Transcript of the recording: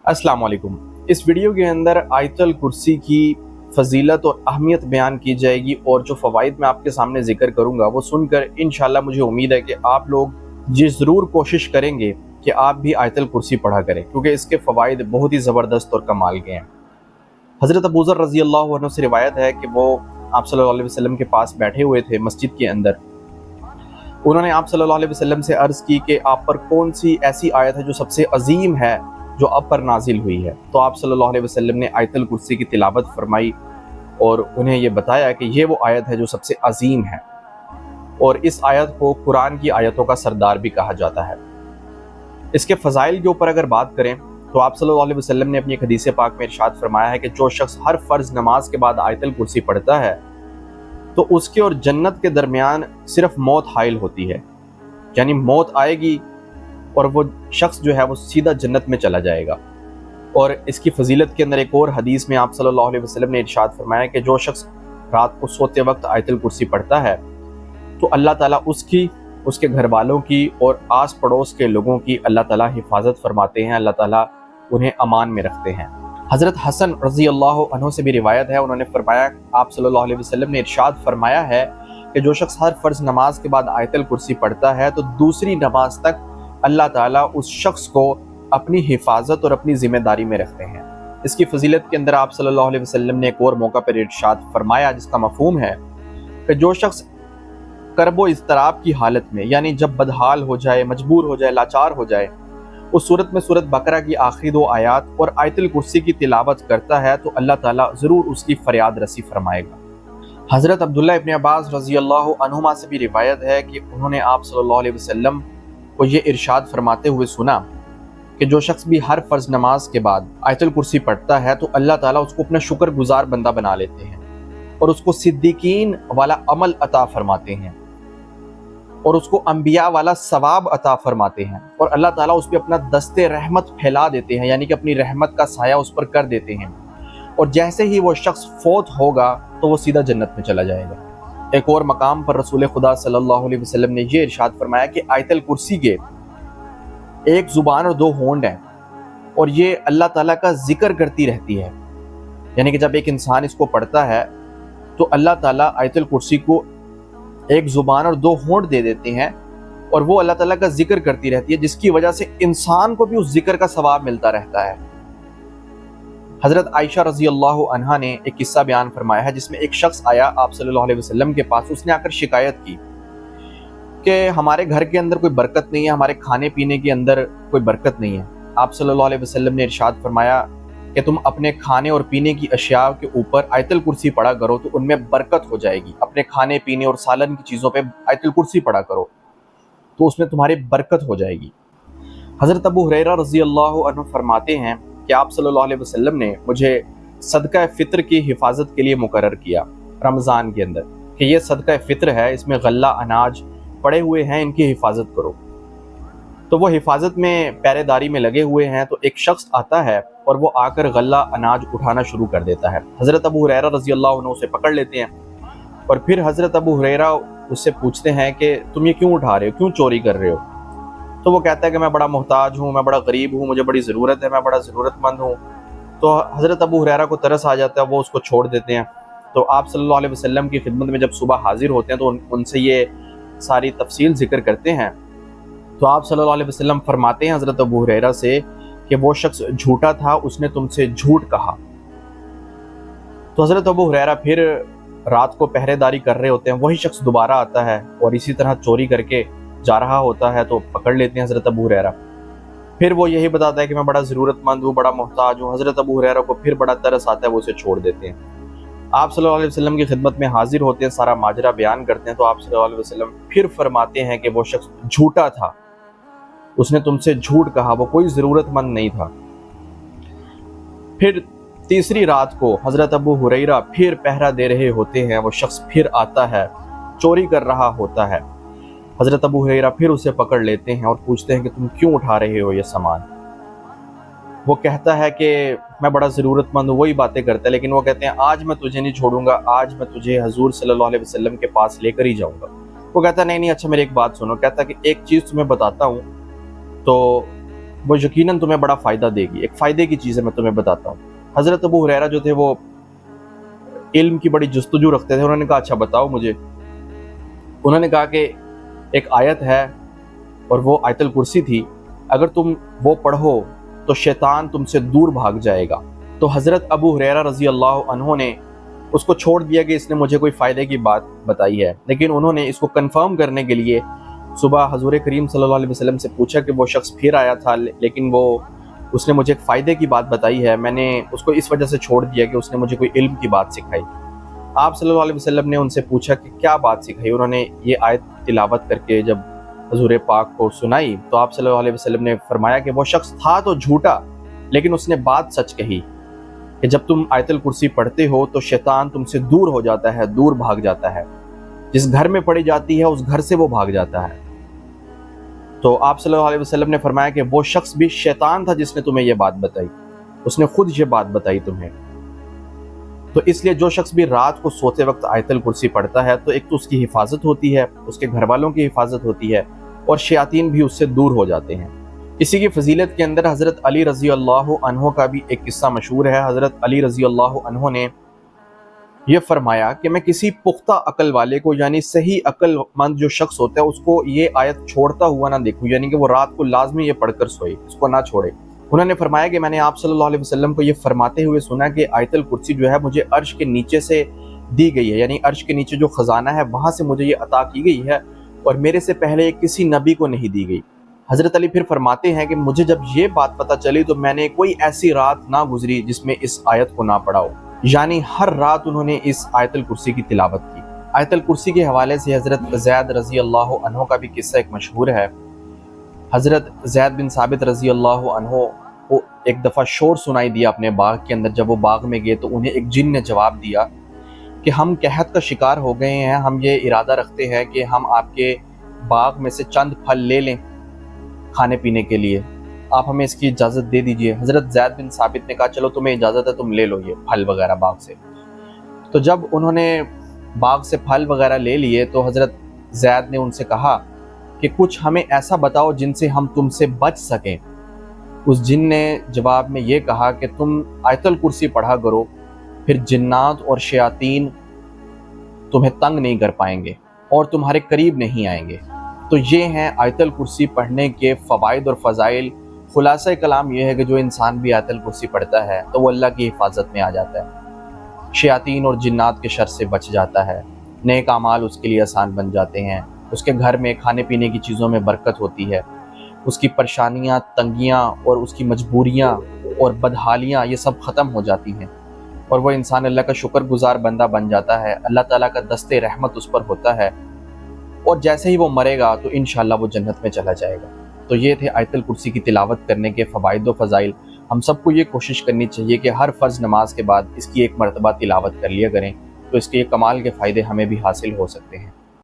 अस्सलाम वालेकुम। इस वीडियो के अंदर आयतुल कुर्सी की फ़जीलत और अहमियत बयान की जाएगी और जो फ़वाइद मैं आपके सामने ज़िक्र करूँगा वो सुनकर इंशाअल्लाह मुझे उम्मीद है कि आप लोग ये ज़रूर कोशिश करेंगे कि आप भी आयतुल कुर्सी पढ़ा करें, क्योंकि इसके फ़वाइद बहुत ही ज़बरदस्त और कमाल के हैं। हज़रत अबू ज़र रज़ी अल्लाह अन्हु से रिवायत है कि वो आप सल्लल्लाहु अलैहि वसल्लम के पास बैठे हुए थे मस्जिद के अंदर। उन्होंने आप सल्लल्लाहु अलैहि वसल्लम से अर्ज़ की कि आप पर कौन सी ऐसी आयत है जो सबसे अजीम है जो आप पर नाजिल हुई है। तो आप सल्लल्लाहु अलैहि वसल्लम ने आयतुल कुर्सी की तिलावत फरमाई और उन्हें ये बताया कि ये वो आयत है जो सबसे अजीम है, और इस आयत को कुरान की आयतों का सरदार भी कहा जाता है। इसके फ़ज़ाइल के ऊपर अगर बात करें तो आप सल्लल्लाहु अलैहि वसल्लम ने अपनी एक हदीस पाक में इरशाद फरमाया है कि जो शख्स हर फ़र्ज़ नमाज के बाद आयतुल कुर्सी पढ़ता है तो उसके और जन्नत के दरमियान सिर्फ मौत हाइल होती है, यानी मौत आएगी और वो शख्स जो है वो सीधा जन्नत में चला जाएगा। और इसकी फजीलत के अंदर एक और हदीस में आप सल्लल्लाहु अलैहि वसल्लम ने इरशाद फरमाया कि जो शख्स रात को सोते वक्त आयतुल कुर्सी पढ़ता है तो अल्लाह ताला उसकी, उसके घर वालों की और आस पड़ोस के लोगों की अल्लाह ताला हिफाजत फरमाते हैं, अल्लाह ताला उन्हें अमान में रखते हैं। हज़रत हसन रज़ी अल्लाह अन्हु से भी रिवायत है, उन्होंने फरमाया आप सल्लल्लाहु अलैहि वसल्लम ने इरशाद फरमाया है कि जो शख्स हर फ़र्ज़ नमाज के बाद आयतुल कुर्सी पढ़ता है तो दूसरी नमाज तक अल्लाह ताला उस शख्स को अपनी हिफाजत और अपनी ज़िम्मेदारी में रखते हैं। इसकी फजीलत के अंदर आप सल्लल्लाहु अलैहि वसल्लम ने एक और मौका पर इरशाद फरमाया जिसका मफ़हूम है कि जो शख्स करबो इज़्तिराब की हालत में, यानी जब बदहाल हो जाए, मजबूर हो जाए, लाचार हो जाए, उस सूरत में सूरत बकरा की आखिरी 2 आयात और आयतुल कुर्सी की तिलावत करता है तो अल्लाह ताला ज़रूर उसकी फ़रियाद रसी फरमाएगा। हज़रत अब्दुल्लाह इब्न अब्बास रज़ी अल्लाह अन्हुमा से भी रिवायत है कि उन्होंने आप सल्लल्लाहु अलैहि वसल्लम को ये इरशाद फरमाते हुए सुना कि जो शख्स भी हर फ़र्ज़ नमाज के बाद आयतुल कुर्सी पढ़ता है तो अल्लाह ताला उसको अपना शुक्रगुजार बंदा बना लेते हैं और उसको सिद्दीकीन वाला अमल अता फरमाते हैं और उसको अंबिया वाला सवाब अता फरमाते हैं, और अल्लाह ताला उस पर अपना दस्ते रहमत फैला देते हैं, यानी कि अपनी रहमत का साया उस पर कर देते हैं, और जैसे ही वो शख्स फौत होगा तो वो सीधा जन्नत में चला जाएगा। एक और मकाम पर रसूल खुदा सल्लल्लाहु अलैहि वसल्लम ने ये इरशाद फरमाया कि आयतुल कुर्सी के एक ज़ुबान और 2 होंठ हैं और ये अल्लाह ताला का जिक्र करती रहती है, यानी कि जब एक इंसान इसको पढ़ता है तो अल्लाह ताला आयतुल कुर्सी को एक ज़ुबान और 2 होंठ दे देते हैं और वो अल्लाह ताला का जिक्र करती रहती है, जिसकी वजह से इंसान को भी उस जिक्र का सवाब मिलता रहता है। हज़रत आयशा रज़ी अल्लाह अन्हा ने एक किस्सा बयान फरमाया है जिसमें एक शख्स आया आप सल्लल्लाहु अलैहि वसल्लम के पास। उसने आकर शिकायत की कि हमारे घर के अंदर कोई बरकत नहीं है, हमारे खाने पीने के अंदर कोई बरकत नहीं है। आप सल्लल्लाहु अलैहि वसल्लम ने इरशाद फरमाया कि तुम अपने खाने और पीने की अशिया के ऊपर आयतुल कुर्सी पढ़ा करो तो उनमें बरकत हो जाएगी। अपने खाने पीने और सालन की चीज़ों पे आयतुल कुर्सी पढ़ा करो तो उसमें तुम्हारी बरकत हो जाएगी। हज़रत अबू हुरैरा रज़ी अल्लाह अन्हु फरमाते हैं कि आप सल्लल्लाहु अलैहि वसल्लम ने मुझे सदका फ़ित्र की हिफाजत के लिए मुकर्रर किया रमज़ान के अंदर कि ये सदका फ़ित्र है, इसमें गल्ला अनाज पड़े हुए हैं, इनकी हिफाजत करो। तो वो हिफाजत में पहरेदारी में लगे हुए हैं तो एक शख्स आता है और वो आकर गल्ला अनाज उठाना शुरू कर देता है। हज़रत अबू हुरैरा रज़ी अल्लाह अन्हु उसे पकड़ लेते हैं और फिर हज़रत अबू हुरैरा उससे पूछते हैं कि तुम ये क्यों उठा रहे हो, क्यों चोरी कर रहे हो? तो वो कहता है कि मैं बड़ा मोहताज हूँ, मैं बड़ा गरीब हूँ, मुझे बड़ी ज़रूरत है, मैं बड़ा ज़रूरतमंद हूँ। तो हज़रत अबू हुरैरा को तरस आ जाता है, वो उसको छोड़ देते हैं। तो आप सल्लल्लाहु अलैहि वसल्लम की खिदमत में जब सुबह हाजिर होते हैं तो उनसे ये सारी तफसील ज़िक्र करते हैं। तो आप सल्लल्लाहु अलैहि वसल्लम फरमाते हैं हज़रत अबू हुरैरा से कि वो शख्स झूठा था, उसने तुमसे झूठ कहा। तो हज़रत अबू हुरैरा फिर रात को पहरेदारी कर रहे होते हैं, वही शख्स दोबारा आता है और इसी तरह चोरी करके जा रहा होता है तो पकड़ लेते हैं हज़रत अबू हुरैरा। फिर वो यही बताता है कि मैं बड़ा ज़रूरतमंद हूँ, बड़ा मोहताज हूँ। हज़रत अबू हुरैरा को फिर बड़ा तरस आता है, वो उसे छोड़ देते हैं। आप सल्लल्लाहु अलैहि वसल्लम की खिदमत में हाजिर होते हैं, सारा माजरा बयान करते हैं। तो आप सल्लल्लाहु अलैहि वसल्लम फिर फरमाते हैं कि वो शख्स झूठा था, उसने तुमसे झूठ कहा, वो कोई ज़रूरतमंद नहीं था। फिर तीसरी रात को हज़रत अबू हुरैरा फिर पहरा दे रहे होते हैं, वो शख्स फिर आता है, चोरी कर रहा होता है। हज़रत अबू हुरैरा फिर उसे पकड़ लेते हैं और पूछते हैं कि तुम क्यों उठा रहे हो ये सामान? वो कहता है कि मैं बड़ा ज़रूरतमंद हूँ, वही बातें करता है। लेकिन वो कहते हैं आज मैं तुझे नहीं छोड़ूंगा, आज मैं तुझे हजूर सल्लल्लाहु अलैहि वसल्लम के पास लेकर ही जाऊँगा। वो कहता है नहीं नहीं, अच्छा मेरी एक बात सुनो। कहता है कि एक चीज़ तुम्हें बताता हूँ तो वो यकीनन तुम्हें बड़ा फ़ायदा देगी। एक फ़ायदे की चीज़ है, मैं तुम्हें बताता हूँ। हज़रत अबू हुरैरा जो थे वो इल्म की बड़ी जस्तजू रखते थे। उन्होंने कहा अच्छा बताओ मुझे। उन्होंने कहा कि एक आयत है और वो आयतुल कुर्सी थी, अगर तुम वो पढ़ो तो शैतान तुमसे दूर भाग जाएगा। तो हज़रत अबू हुरैरा रज़ी अल्लाह अन्हु ने उसको छोड़ दिया कि इसने मुझे कोई फ़ायदे की बात बताई है, लेकिन उन्होंने इसको कंफर्म करने के लिए सुबह हज़ूर करीम सल्लल्लाहु अलैहि वसल्लम से पूछा कि वो शख्स फिर आया था, लेकिन उसने मुझे एक फ़ायदे की बात बताई है, मैंने उसको इस वजह से छोड़ दिया कि उसने मुझे कोई इल्म की बात सिखाई। आप सल्लल्लाहु अलैहि वसल्लम ने उनसे पूछा कि क्या बात सिखाई। उन्होंने ये आयत तिलावत करके जब हज़ूर पाक को सुनाई तो आप सल्लल्लाहु अलैहि वसल्लम ने फरमाया कि वो शख्स था तो झूठा, लेकिन उसने बात सच कही कि जब तुम आयतुल कुर्सी पढ़ते हो तो शैतान तुमसे दूर हो जाता है, दूर भाग जाता है। जिस घर में पढ़ी जाती है उस घर से वो भाग जाता है। तो आप सल्लल्लाहु अलैहि वसल्लम ने फरमाया कि वो शख्स भी शैतान था जिसने तुम्हें ये बात बताई, उसने खुद ये बात बताई तुम्हें। तो इसलिए जो शख्स भी रात को सोते वक्त आयतुल कुर्सी पढ़ता है तो एक तो उसकी हिफाजत होती है, उसके घर वालों की हिफाजत होती है और शयातीन भी उससे दूर हो जाते हैं। इसी की फजीलत के अंदर हज़रत अली रज़ी अल्लाह अन्हु का भी एक किस्सा मशहूर है। हज़रत अली रज़ी अल्लाह अन्हु ने यह फरमाया कि मैं किसी पुख्ता अकल वाले को, यानी सही अक्लमंद जो शख्स होता है, उसको ये आयत छोड़ता हुआ ना देखूं, यानी कि वो रात को लाजमी ये पढ़कर सोए, इसको ना छोड़े। उन्होंने फरमाया कि मैंने आप सल्लल्लाहु अलैहि वसल्लम को ये फरमाते हुए सुना कि आयतुल कुर्सी जो है मुझे अर्श के नीचे से दी गई है, यानी अर्श के नीचे जो खजाना है वहाँ से मुझे ये अता की गई है और मेरे से पहले किसी नबी को नहीं दी गई। हज़रत अली फिर फरमाते हैं कि मुझे जब ये बात पता चली तो मैंने कोई ऐसी रात ना गुजरी जिसमें इस आयत को ना पढ़ा हो, यानी हर रात उन्होंने इस आयतुल कुर्सी की तिलावत की। आयतुल कुर्सी के हवाले से हज़रत ज़ैद रज़ी अल्लाह अन्हु का भी किस्सा एक मशहूर है। हज़रत ज़ैद बिन साबित रज़ी अल्लाह अन्हु को एक दफ़ा शोर सुनाई दिया अपने बाग के अंदर। जब वो बाग में गए तो उन्हें एक जिन ने जवाब दिया कि हम कहत का शिकार हो गए हैं, हम ये इरादा रखते हैं कि हम आपके बाग में से चंद फल ले लें खाने पीने के लिए, आप हमें इसकी इजाज़त दे दीजिए। हज़रत ज़ैद बिन साबित ने कहा चलो तुम्हें इजाज़त है, तुम ले लो ये फल वगैरह बाग से। तो जब उन्होंने बाग से फल वगैरह ले लिए तो हज़रत ज़ैद ने उनसे कहा कि कुछ हमें ऐसा बताओ जिनसे हम तुमसे बच सकें। उस जिन ने जवाब में ये कहा कि तुम आयतुल कुर्सी पढ़ा करो, फिर जिन्नात और शयातीन तुम्हें तंग नहीं कर पाएंगे और तुम्हारे करीब नहीं आएंगे। तो ये हैं आयतुल कुर्सी पढ़ने के फ़वाइद और फ़ज़ाइल। खुलासा कलाम यह है कि जो इंसान भी आयतुल कुर्सी पढ़ता है तो वो अल्लाह की हिफाजत में आ जाता है, शयातीन और जिन्नात के शर से बच जाता है, नेक आमाल उसके लिए आसान बन जाते हैं, उसके घर में खाने पीने की चीज़ों में बरकत होती है, उसकी परेशानियाँ, तंगियाँ और उसकी मजबूरियाँ और बदहालियाँ ये सब ख़त्म हो जाती हैं और वो इंसान अल्लाह का शुक्रगुजार बंदा बन जाता है। अल्लाह ताला का दस्ते रहमत उस पर होता है और जैसे ही वो मरेगा तो इंशाअल्लाह वो जन्नत में चला जाएगा। तो ये थे आयतुल कुर्सी की तिलावत करने के फ़वाइद व फ़ज़ाइल। हम सबको ये कोशिश करनी चाहिए कि हर फ़र्ज़ नमाज के बाद इसकी एक मरतबा तिलावत कर लिया करें, तो इसके कमाल के फ़ायदे हमें भी हासिल हो सकते हैं।